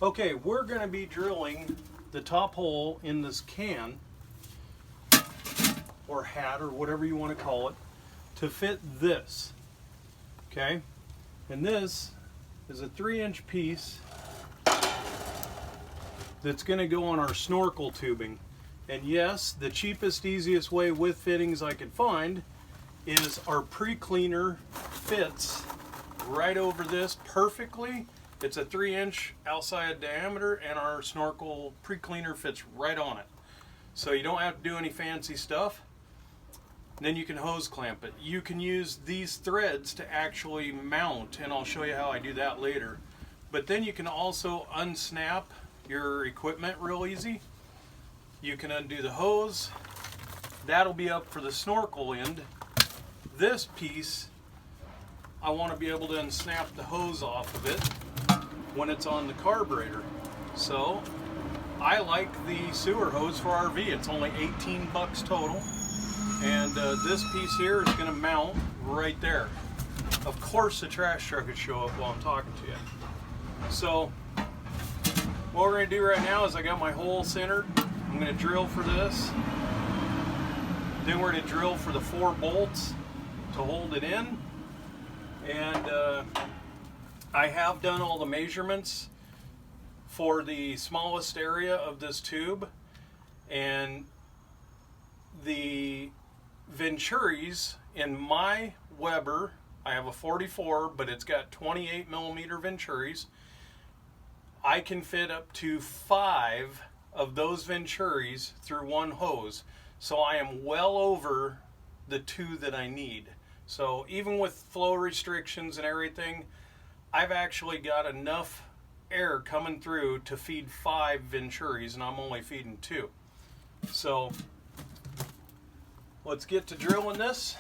Okay, we're going to be drilling the top hole in this can, or hat, or whatever you want to call it, to fit this. Okay, and this is a 3-inch piece that's going to go on our snorkel tubing. And yes, the cheapest, easiest way with fittings I could find is our pre-cleaner fits right over this perfectly. It's a 3-inch outside diameter, and our snorkel pre-cleaner fits right on it. So you don't have to do any fancy stuff. Then you can hose clamp it. You can use these threads to actually mount, and I'll show you how I do that later. But then you can also unsnap your equipment real easy. You can undo the hose. That'll be up for the snorkel end. This piece, I want to be able to unsnap the hose off of it when it's on the carburetor. So I like the sewer hose for RV. It's only 18 bucks total. And this piece here is going to mount right there. Of course the trash truck would show up while I'm talking to you. So what we're going to do right now is I got my hole centered. I'm going to drill for this. Then we're going to drill for the 4 bolts to hold it in. And I have done all the measurements for the smallest area of this tube, and the Venturis in my Weber, I have a 44, but it's got 28 millimeter Venturis. I can fit up to 5 of those Venturis through one hose. So I am well over the 2 that I need. So even with flow restrictions and everything, I've actually got enough air coming through to feed 5 Venturis, and I'm only feeding 2. So let's get to drilling this.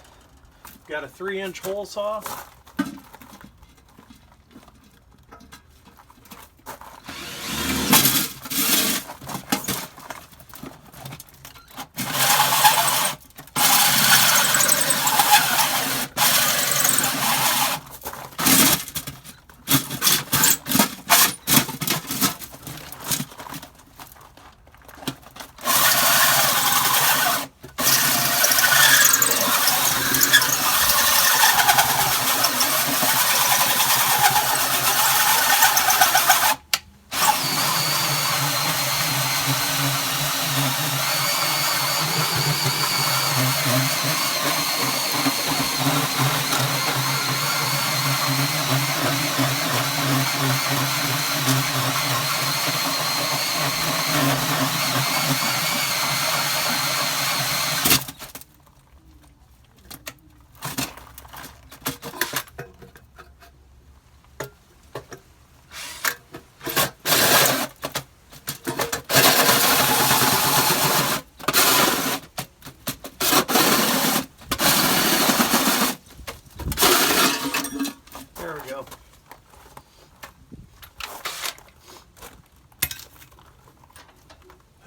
Got a 3-inch hole saw.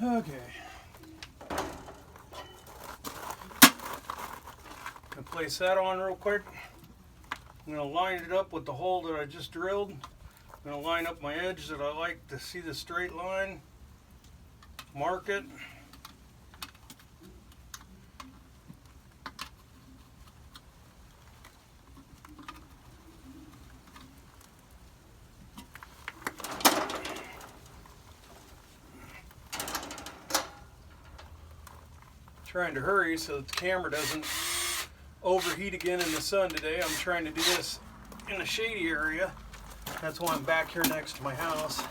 Okay. I'll place that on real quick. I'm going to line it up with the hole that I just drilled. I'm going to line up my edge that I like to see the straight line. Mark it. Trying to hurry so that the camera doesn't overheat again in the sun today. I'm trying to do this in a shady area. That's why I'm back here next to my house.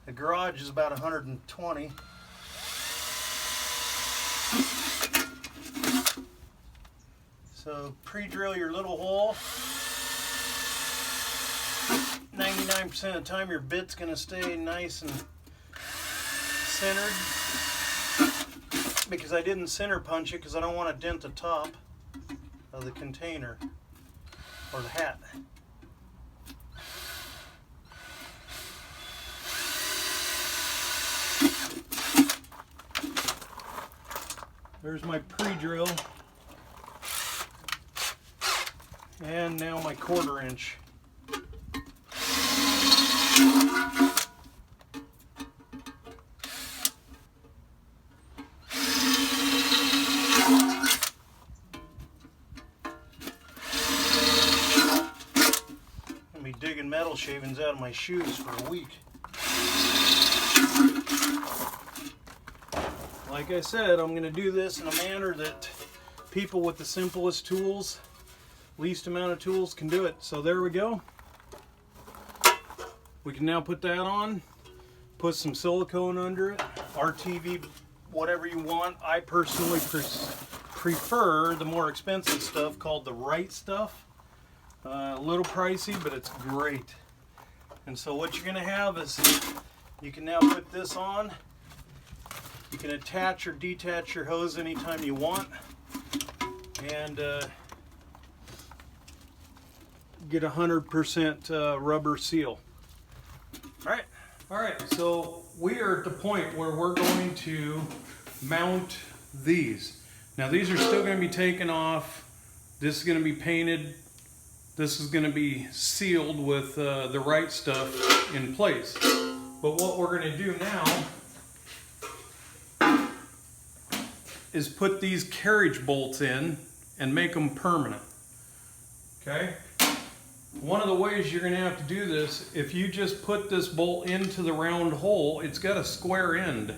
The garage is about 120. So pre-drill your little hole. 99% of the time your bit's going to stay nice and centered. Because I didn't center punch it because I don't want to dent the top of the container or the hat. There's my pre-drill, and now my 1/4 inch. metal shavings out of my shoes for a week. Like I said, I'm going to do this in a manner that people with the simplest tools, least amount of tools, can do it. So there we go. We can now put that on, put some silicone under it, RTV, whatever you want. I personally prefer the more expensive stuff called the right stuff. A little pricey, but it's great. And so what you're going to have is you can now put this on. You can attach or detach your hose anytime you want, and get 100% rubber seal. All right, so we are at the point where we're going to mount these. Now these are still going to be taken off. This is going to be painted. This is going to be sealed with the right stuff in place. But what we're going to do now is put these carriage bolts in and make them permanent. Okay? One of the ways you're going to have to do this, if you just put this bolt into the round hole, it's got a square end.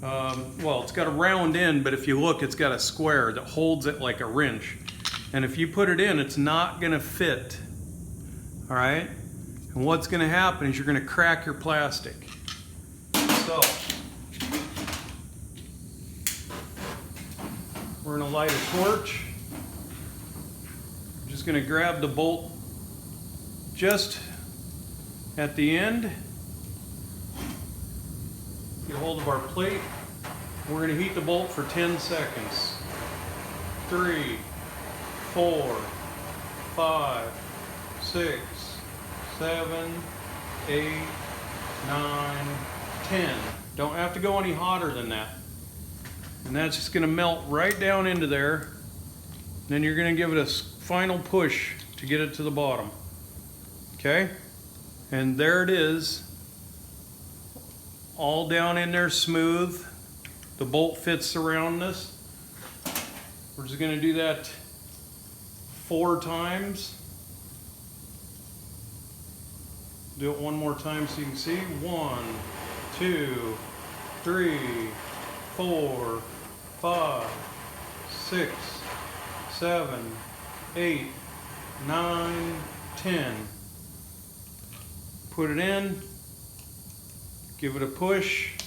Well, it's got a round end, but if you look, it's got a square that holds it like a wrench. And if you put it in, it's not going to fit. All right? And what's going to happen is you're going to crack your plastic. So, we're going to light a torch. I'm just going to grab the bolt just at the end. Get hold of our plate. We're going to heat the bolt for 10 seconds. 3, 4, 5, 6, 7, 8, 9, 10. Don't have to go any hotter than that. And that's just going to melt right down into there. Then you're going to give it a final push to get it to the bottom. Okay? And there it is. All down in there smooth. The bolt fits around this. We're just going to do that 4 times. Do it one more time so you can see. 1, 2, 3, 4, 5, 6, 7, 8, 9, 10. Put it in. Give it a push.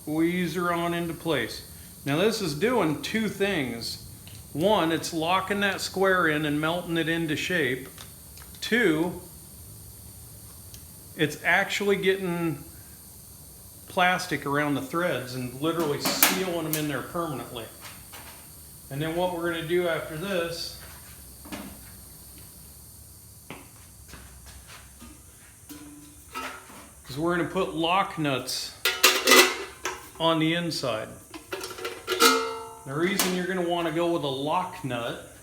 Squeeze her on into place. Now this is doing 2 things. 1, it's locking that square in and melting it into shape. 2, it's actually getting plastic around the threads and literally sealing them in there permanently. And then what we're going to do after this is we're going to put lock nuts on the inside. The reason you're going to want to go with a lock nut,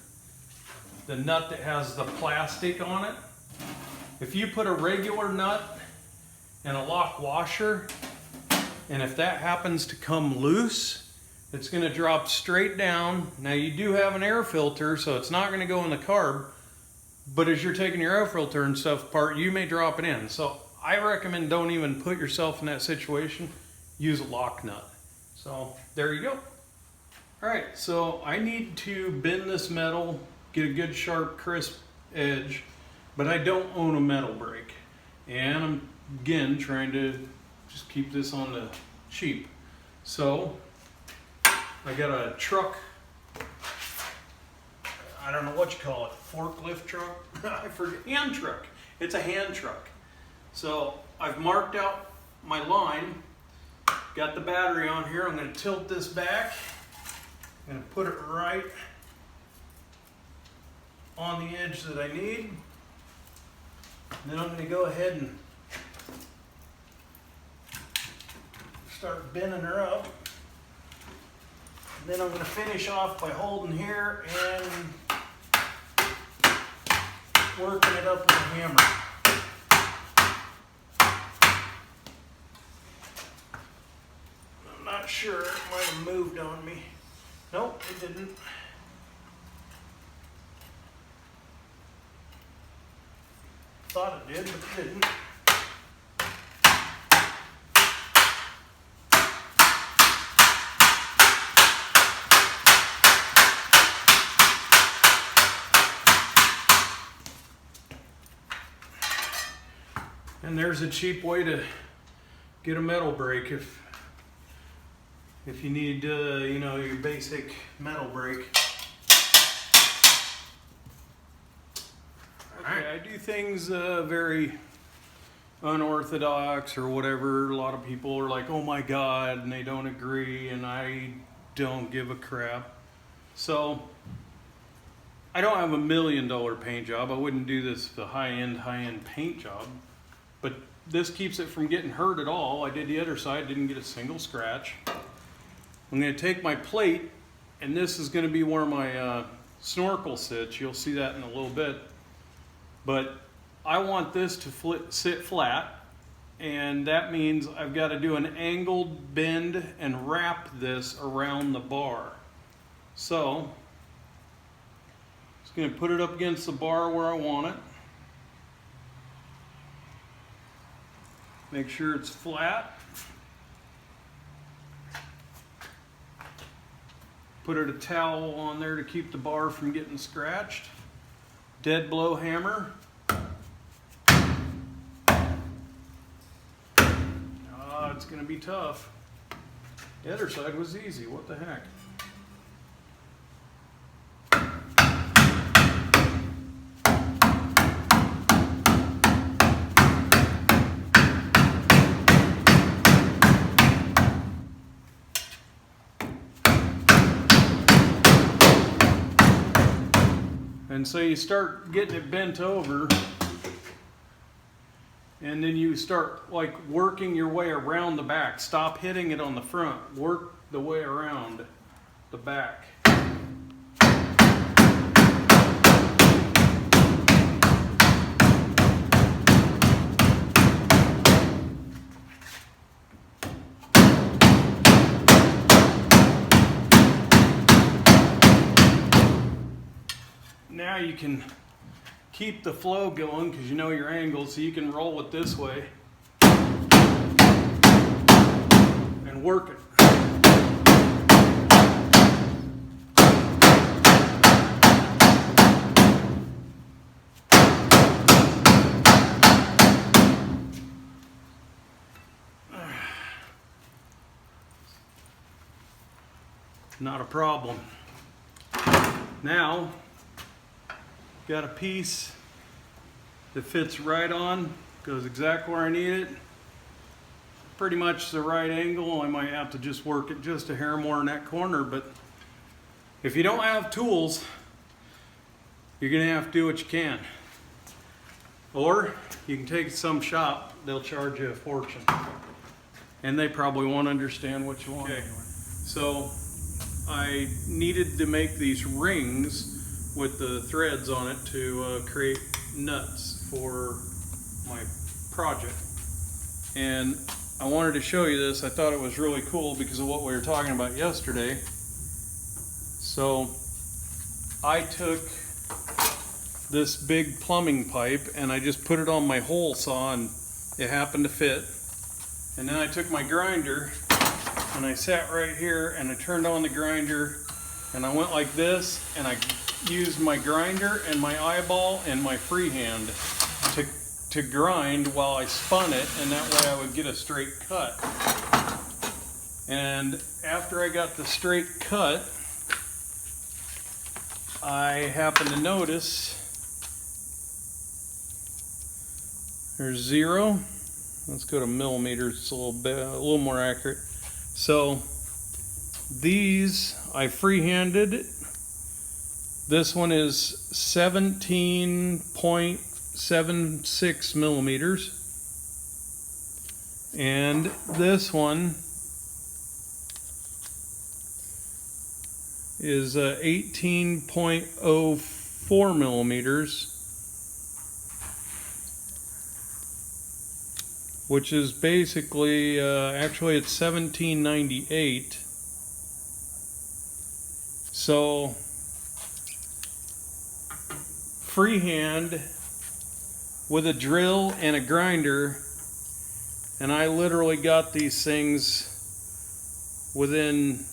the nut that has the plastic on it, if you put a regular nut and a lock washer, and if that happens to come loose, it's going to drop straight down. Now you do have an air filter, so it's not going to go in the carb, but as you're taking your air filter and stuff apart, you may drop it in. So I recommend don't even put yourself in that situation. Use a lock nut. So there you go. All right, so I need to bend this metal, get a good sharp crisp edge, but I don't own a metal brake. And I'm, again, trying to just keep this on the cheap. So I got a truck, I don't know what you call it, forklift truck? I forget, hand truck. It's a hand truck. So I've marked out my line, got the battery on here. I'm going to tilt this back. I'm going to put it right on the edge that I need. And then I'm going to go ahead and start bending her up. And then I'm going to finish off by holding here and working it up with a hammer. I'm not sure, it might have moved on me. Nope, it didn't. Thought it did, but it didn't. And there's a cheap way to get a metal brake if you need, you know, your basic metal brake. Okay, I do things very unorthodox or whatever. A lot of people are like, oh my God, and they don't agree, and I don't give a crap. So I don't have $1 million paint job. I wouldn't do this the high-end paint job, but this keeps it from getting hurt at all. I did the other side, didn't get a single scratch. I'm going to take my plate, and this is going to be where my snorkel sits. You'll see that in a little bit. But I want this to sit flat, and that means I've got to do an angled bend and wrap this around the bar. So, just going to put it up against the bar where I want it. Make sure it's flat. Put a towel on there to keep the bar from getting scratched. Dead blow hammer. It's going to be tough. The other side was easy. What the heck? And so you start getting it bent over, and then you start like working your way around the back. Stop hitting it on the front. Work the way around the back. Now you can keep the flow going because you know your angle, so you can roll it this way and work it. Not a problem. Now, got a piece that fits right on, goes exactly where I need it. Pretty much the right angle. I might have to just work it just a hair more in that corner, but if you don't have tools, you're gonna have to do what you can. Or you can take it to some shop, they'll charge you a fortune. And they probably won't understand what you want anyway. So I needed to make these rings with the threads on it to create nuts for my project. And I wanted to show you this. I thought it was really cool because of what we were talking about yesterday. So I took this big plumbing pipe and I just put it on my hole saw, and it happened to fit. And then I took my grinder and I sat right here and I turned on the grinder and I went like this, and I used my grinder and my eyeball and my freehand to grind while I spun it, and that way I would get a straight cut. And after I got the straight cut, I happened to notice there's 0. Let's go to millimeters, it's a little more accurate. So these I freehanded. This one is 17.76 millimeters. And this one is 18.04 millimeters, which is basically, actually it's 1798. So freehand with a drill and a grinder, and I literally got these things within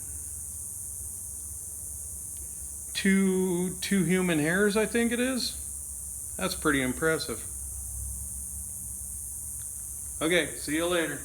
two human hairs, I think it is. That's pretty impressive. Okay, see you later.